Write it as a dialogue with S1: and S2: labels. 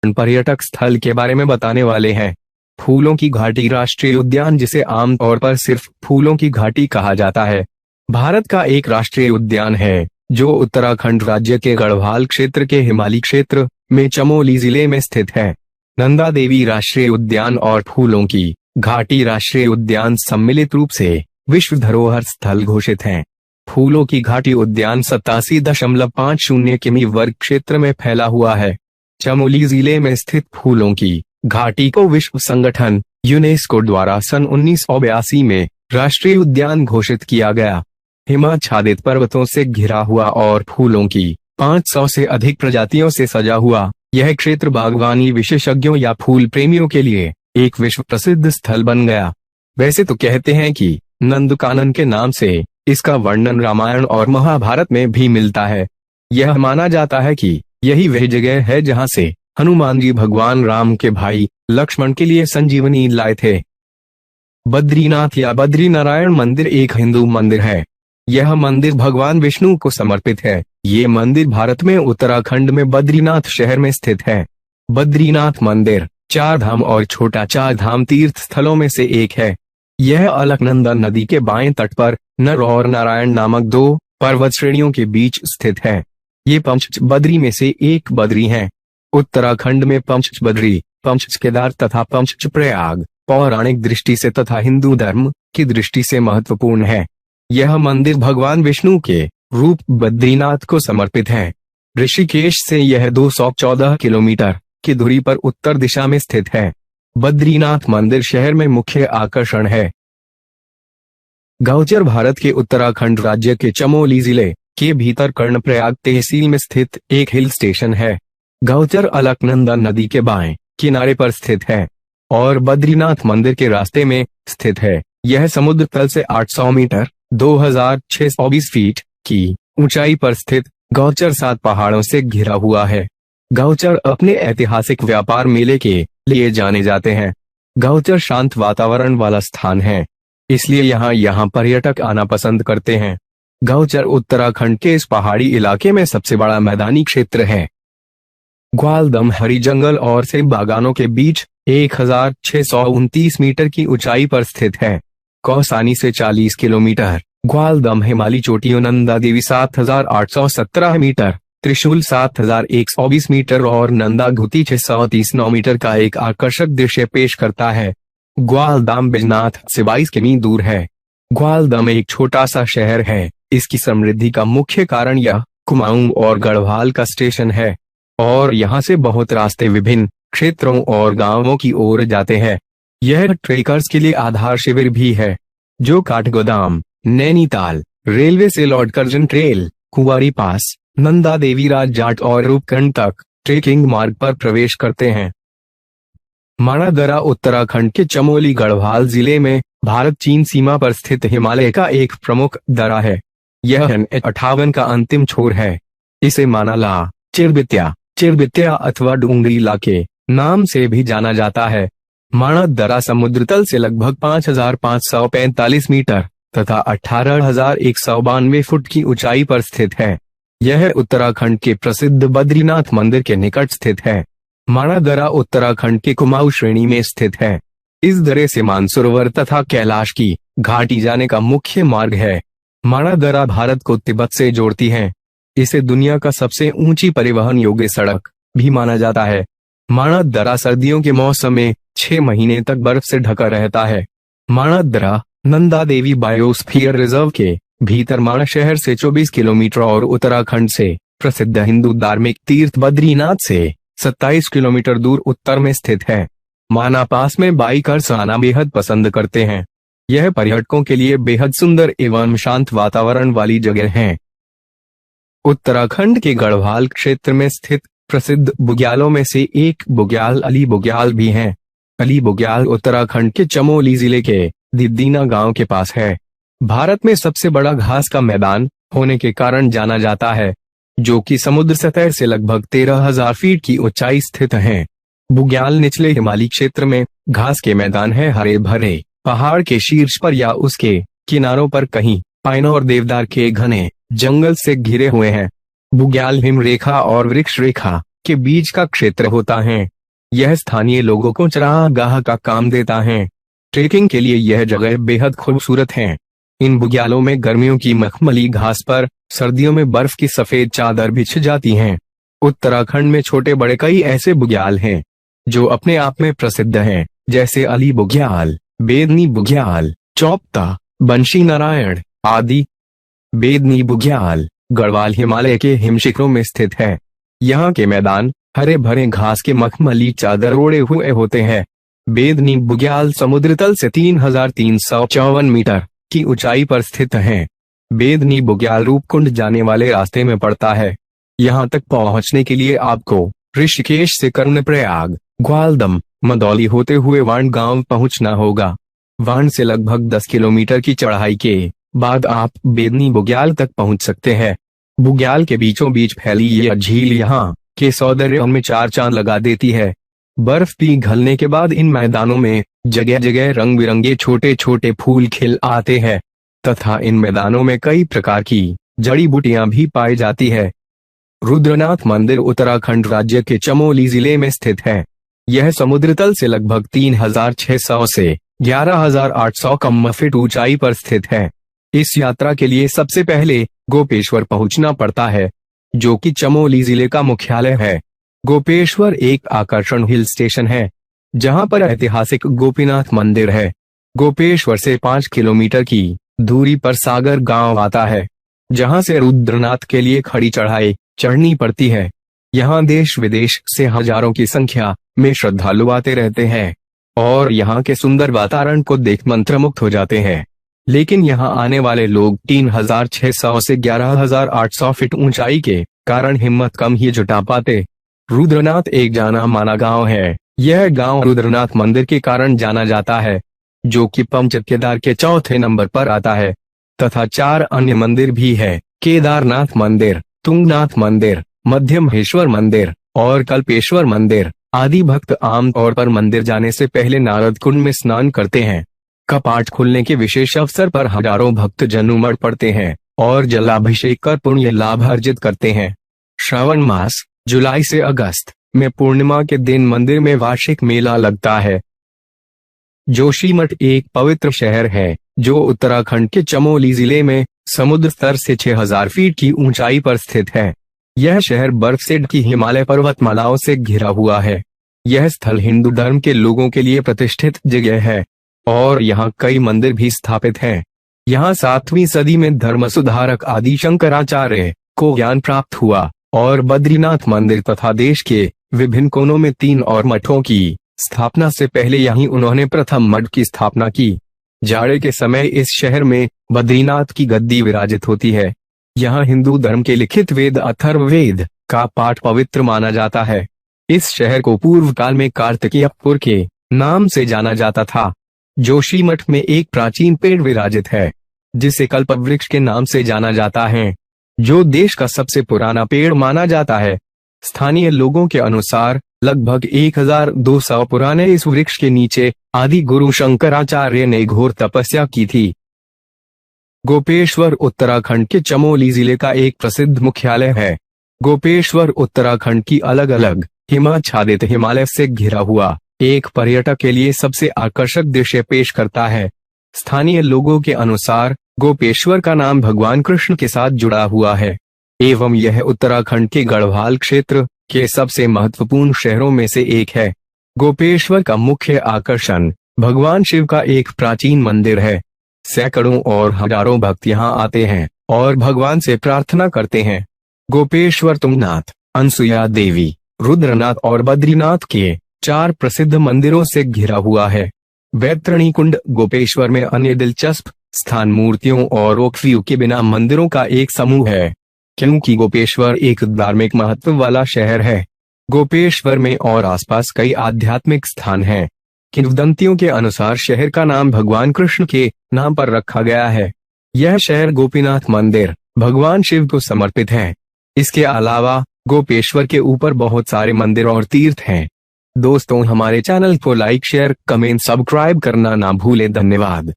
S1: पर्यटक स्थल के बारे में बताने वाले हैं। फूलों की घाटी राष्ट्रीय उद्यान, जिसे आमतौर पर सिर्फ फूलों की घाटी कहा जाता है, भारत का एक राष्ट्रीय उद्यान है जो उत्तराखंड राज्य के गढ़वाल क्षेत्र के हिमालयी क्षेत्र में चमोली जिले में स्थित है। नंदा देवी राष्ट्रीय उद्यान और फूलों की घाटी राष्ट्रीय उद्यान सम्मिलित रूप से विश्व धरोहर स्थल घोषित हैं। फूलों की घाटी उद्यान 87.50 किमी वर्ग क्षेत्र में फैला हुआ है। चमोली जिले में स्थित फूलों की घाटी को विश्व संगठन यूनेस्को द्वारा सन 1982 में राष्ट्रीय उद्यान घोषित किया गया। हिमाच्छादित पर्वतों से घिरा हुआ और फूलों की 500 से अधिक प्रजातियों से सजा हुआ यह क्षेत्र बागवानी विशेषज्ञों या फूल प्रेमियों के लिए एक विश्व प्रसिद्ध स्थल बन गया। वैसे तो कहते हैं कि नंदकानन के नाम से इसका वर्णन रामायण और महाभारत में भी मिलता है। यह माना जाता है कि यही वह जगह है जहां से हनुमान जी भगवान राम के भाई लक्ष्मण के लिए संजीवनी लाए थे। बद्रीनाथ या बद्रीनारायण मंदिर एक हिंदू मंदिर है। यह मंदिर भगवान विष्णु को समर्पित है। ये मंदिर भारत में उत्तराखंड में बद्रीनाथ शहर में स्थित है। बद्रीनाथ मंदिर चार धाम और छोटा चार धाम तीर्थ स्थलों में से एक है। यह अलकनंदा नदी के बाएं तट पर नर और नारायण नामक दो पर्वत श्रेणियों के बीच स्थित है। ये पंच बद्री में से एक बद्री है। उत्तराखंड में पंच बद्री, पंच केदार तथा पंच प्रयाग पौराणिक दृष्टि से तथा हिंदू धर्म की दृष्टि से महत्वपूर्ण है। यह मंदिर भगवान विष्णु के रूप बद्रीनाथ को समर्पित है। ऋषिकेश से यह 214 किलोमीटर की दूरी पर उत्तर दिशा में स्थित है। बद्रीनाथ मंदिर शहर में मुख्य आकर्षण है। गौचर भारत के उत्तराखंड राज्य के चमोली जिले के भीतर कर्णप्रयाग तहसील में स्थित एक हिल स्टेशन है। गौचर अलकनंदा नदी के बाएं किनारे पर स्थित है और बद्रीनाथ मंदिर के रास्ते में स्थित है। यह समुद्र तल से 800 मीटर 2620 फीट की ऊंचाई पर स्थित गौचर 7 पहाड़ों से घिरा हुआ है। गौचर अपने ऐतिहासिक व्यापार मेले के लिए जाने जाते हैं। गौचर शांत वातावरण वाला स्थान है, इसलिए यहाँ पर्यटक आना पसंद करते हैं। गौचर उत्तराखंड के इस पहाड़ी इलाके में सबसे बड़ा मैदानी क्षेत्र है। ग्वालदम हरी जंगल और सेब बागानों के बीच 1629 मीटर की ऊंचाई पर स्थित है। कौसानी से 40 किलोमीटर, ग्वालदम हिमालयी चोटियों नंदा देवी 7817 मीटर, त्रिशूल 7120 मीटर और नंदा घुती 639 मीटर का एक आकर्षक दृश्य पेश करता है। ग्वालदम बैजनाथ से 22 किमी दूर है। ग्वालदम एक छोटा सा शहर है। इसकी समृद्धि का मुख्य कारण यह कुमाऊं और गढ़वाल का स्टेशन है और यहाँ से बहुत रास्ते विभिन्न क्षेत्रों और गांवों की ओर जाते हैं। यह ट्रेकर्स के लिए आधार शिविर भी है जो काठगोदाम, नैनीताल रेलवे से लॉर्ड कर्जन ट्रेल, कुंवारी पास, नंदा देवी राज जाट और रूपकुंड तक ट्रेकिंग मार्ग पर प्रवेश करते हैं। माणादरा उत्तराखंड के चमोली गढ़वाल जिले में भारत चीन सीमा पर स्थित हिमालय का एक प्रमुख दर्रा है। यह NH58 का अंतिम छोर है। इसे मानाला, चिरबित्या अथवा डूंगरीला के नाम से भी जाना जाता है। माणादरा समुद्र तल से लगभग 5545 मीटर तथा 18192 फुट की ऊंचाई पर स्थित है। यह उत्तराखंड के प्रसिद्ध बद्रीनाथ मंदिर के निकट स्थित है। माणादरा उत्तराखंड के कुमाऊं श्रेणी में स्थित है। इस दर्रे से मानसरोवर तथा कैलाश की घाटी जाने का मुख्य मार्ग है। माणादरा भारत को तिब्बत से जोड़ती है। इसे दुनिया का सबसे ऊंची परिवहन योग्य सड़क भी माना जाता है। माणादरा सर्दियों के मौसम में 6 महीने तक बर्फ से ढका रहता है। माणादरा नंदा देवी बायोस्फीयर रिजर्व के भीतर माणा शहर से 24 किलोमीटर और उत्तराखंड से प्रसिद्ध हिंदू धार्मिक तीर्थ बद्रीनाथ से 27 किलोमीटर दूर उत्तर में स्थित है। माना पास में बाइकर्स आना बेहद पसंद करते हैं। यह पर्यटकों के लिए बेहद सुंदर एवं शांत वातावरण वाली जगह है। उत्तराखंड के गढ़वाल क्षेत्र में स्थित प्रसिद्ध बुग्यालों में से एक बुग्याल अली बुग्याल भी है। अली बुग्याल उत्तराखंड के चमोली जिले के दिद्दीना गांव के पास है। भारत में सबसे बड़ा घास का मैदान होने के कारण जाना जाता है, जो कि समुद्र सतह से लगभग 13,000 फीट की ऊंचाई स्थित है। बुग्याल निचले हिमालयी क्षेत्र में घास के मैदान है। हरे भरे पहाड़ के शीर्ष पर या उसके किनारों पर कहीं पाइन और देवदार के घने जंगल से घिरे हुए हैं। बुग्याल हिम रेखा और वृक्ष रेखा के बीच का क्षेत्र होता है। यह स्थानीय लोगों को चरागाह का काम देता है। ट्रेकिंग के लिए यह जगह बेहद खूबसूरत है। इन बुग्यालों में गर्मियों की मखमली घास पर सर्दियों में बर्फ की सफेद चादर बिछ जाती हैं। उत्तराखंड में छोटे बड़े कई ऐसे बुग्याल हैं जो अपने आप में प्रसिद्ध हैं, जैसे अली बुग्याल, बेदनी बुग्याल, चौपता, बंशी नारायण आदि। बेदनी बुग्याल गढ़वाल हिमालय के हिमशिखरों में स्थित है। यहाँ के मैदान हरे भरे घास के मखमली चादर ओढ़े हुए होते हैं। बेदनी बुग्याल समुद्र तल से 3354 मीटर की ऊंचाई पर स्थित है। बेदनी बुग्याल रूपकुंड जाने वाले रास्ते में पड़ता है। यहाँ तक पहुँचने के लिए आपको ऋषिकेश से कर्णप्रयाग, ग्वालदम, मदौली होते हुए वांड गांव पहुंचना होगा। वांड से लगभग 10 किलोमीटर की चढ़ाई के बाद आप बेदनी बुग्याल तक पहुंच सकते हैं। बुग्याल के बीचों बीच फैली यह झील यहाँ के सौंदर्य में चार चांद लगा देती है। बर्फ पिघलने के बाद इन मैदानों में जगह जगह रंग बिरंगे छोटे छोटे फूल खिल आते हैं तथा इन मैदानों में कई प्रकार की जड़ी बूटियां भी पाई जाती है। रुद्रनाथ मंदिर उत्तराखंड राज्य के चमोली जिले में स्थित है। यह समुद्र तल से लगभग 3600 से 11800 कम फीट ऊंचाई पर स्थित है। इस यात्रा के लिए सबसे पहले गोपेश्वर पहुंचना पड़ता है, जो कि चमोली जिले का मुख्यालय है। गोपेश्वर एक आकर्षण हिल स्टेशन है, जहां पर ऐतिहासिक गोपीनाथ मंदिर है। गोपेश्वर से 5 किलोमीटर की दूरी पर सागर गांव आता है, जहां से रुद्रनाथ के लिए खड़ी चढ़ाई चढ़नी पड़ती है। यहाँ देश विदेश से हजारों की संख्या में श्रद्धालु आते रहते हैं और यहाँ के सुंदर वातावरण को देख मंत्रमुग्ध हो जाते हैं। लेकिन यहाँ आने वाले लोग 3600 से 11800 फीट ऊंचाई के कारण हिम्मत कम ही जुटा पाते। रुद्रनाथ एक जाना माना गांव है। यह गांव रुद्रनाथ मंदिर के कारण जाना जाता है, जो कि पंच केदार के चौथे नंबर पर आता है, तथा 4 अन्य मंदिर भी है, केदारनाथ मंदिर, तुंगनाथ मंदिर, मध्यमहेश्वर मंदिर और कल्पेश्वर मंदिर आदि। भक्त आमतौर पर मंदिर जाने से पहले नारद कुंड में स्नान करते हैं। कपाट खुलने के विशेष अवसर पर हजारों भक्त जन उमड़ पड़ते हैं और जलाभिषेक कर पुण्य लाभ अर्जित करते हैं। श्रावण मास जुलाई से अगस्त में पूर्णिमा के दिन मंदिर में वार्षिक मेला लगता है। जोशीमठ एक पवित्र शहर है जो उत्तराखंड के चमोली जिले में समुद्र स्तर से 6000 फीट की ऊंचाई पर स्थित है। यह शहर बर्फ से ढकी हिमालय पर्वतमालाओं से घिरा हुआ है। यह स्थल हिंदू धर्म के लोगों के लिए प्रतिष्ठित जगह है और यहाँ कई मंदिर भी स्थापित हैं। यहाँ 7वीं सदी में धर्म सुधारक आदि शंकराचार्य को ज्ञान प्राप्त हुआ और बद्रीनाथ मंदिर तथा देश के विभिन्न कोनों में 3 और मठों की स्थापना से पहले यहीं उन्होंने प्रथम मठ की स्थापना की। जाड़े के समय इस शहर में बद्रीनाथ की गद्दी विराजित होती है। यहाँ हिंदू धर्म के लिखित वेद अथर्ववेद का पाठ पवित्र माना जाता है। इस शहर को पूर्व काल में कार्तिकेयपुर के नाम से जाना जाता था। जोशीमठ में एक प्राचीन पेड़ विराजित है, जिसे कल्पवृक्ष के नाम से जाना जाता है, जो देश का सबसे पुराना पेड़ माना जाता है। स्थानीय लोगों के अनुसार लगभग 1200 पुराने इस वृक्ष के नीचे आदि गुरु शंकराचार्य ने घोर तपस्या की थी। गोपेश्वर उत्तराखंड के चमोली जिले का एक प्रसिद्ध मुख्यालय है। गोपेश्वर उत्तराखंड की अलग अलग हिमाच्छादित हिमालय से घिरा हुआ एक पर्यटक के लिए सबसे आकर्षक दृश्य पेश करता है। स्थानीय लोगों के अनुसार गोपेश्वर का नाम भगवान कृष्ण के साथ जुड़ा हुआ है एवं यह उत्तराखंड के गढ़वाल क्षेत्र के सबसे महत्वपूर्ण शहरों में से एक है। गोपेश्वर का मुख्य आकर्षण भगवान शिव का एक प्राचीन मंदिर है। सैकड़ों और हजारों भक्त यहाँ आते हैं और भगवान से प्रार्थना करते हैं। गोपेश्वर तुंगनाथ, अनसुया देवी, रुद्रनाथ और बद्रीनाथ के 4 प्रसिद्ध मंदिरों से घिरा हुआ है। वैतरणी कुंड गोपेश्वर में अन्य दिलचस्प स्थान मूर्तियों और ओकव्यू के बिना मंदिरों का एक समूह है, क्योंकि गोपेश्वर एक धार्मिक महत्व वाला शहर है। गोपेश्वर में और आसपास कई आध्यात्मिक स्थान हैं। किंवदंतियों के अनुसार शहर का नाम भगवान कृष्ण के नाम पर रखा गया है। यह शहर गोपीनाथ मंदिर भगवान शिव को समर्पित है। इसके अलावा गोपेश्वर के ऊपर बहुत सारे मंदिर और तीर्थ हैं। दोस्तों, हमारे चैनल को लाइक, शेयर, कमेंट, सब्सक्राइब करना ना भूलें। धन्यवाद।